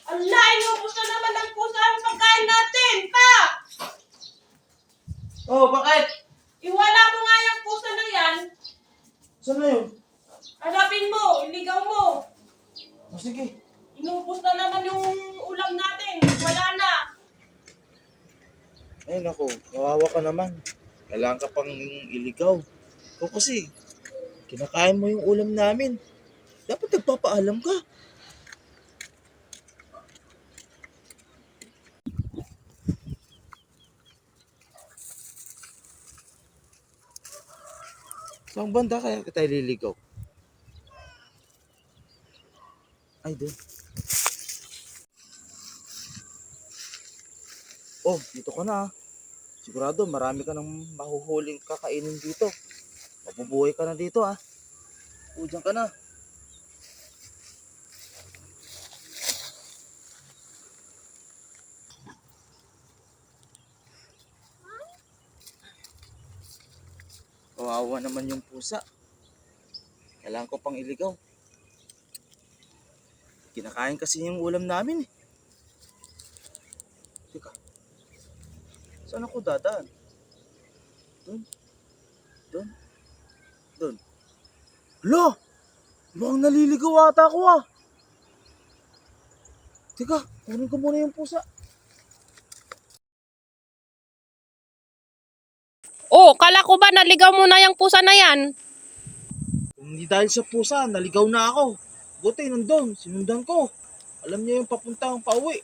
Ala, inubos na naman ang pusa ang pagkain natin, pa! Oh, bakit? Iwala mo nga yung pusa na yan. Saan na yun? Hanapin mo, iligaw mo. Oh, sige. Inubos na naman yung ulam natin. Wala na. Ay, naku. Kawawa ka naman. Kailangan ka pang iligaw. Kung kasi, kinakain mo yung ulam namin. Dapat nagpapaalam ka. Saan banda kaya kita ililigaw? Ay, doon. Oh, dito ka na. Sigurado, marami ka nang mahuhuling kakainin dito. Mabubuhay ka na dito, ha. O, dyan ka na. Kawawa naman yung pusa. Kailangan ko pang iligaw. Kinakain kasi yung ulam namin, eh. Teka. Saan ako dadaan? Doon. Doon. Doon. Hala! Mukhang naliligaw ata ako, ah. Teka, kunin ko muna yung pusa. Oh, kala ko ba naligaw mo na yung pusa na yan? Hindi dahil sa pusa, naligaw na ako. Buti nandun, sinundan ko. Alam niya yung papuntang pauwi.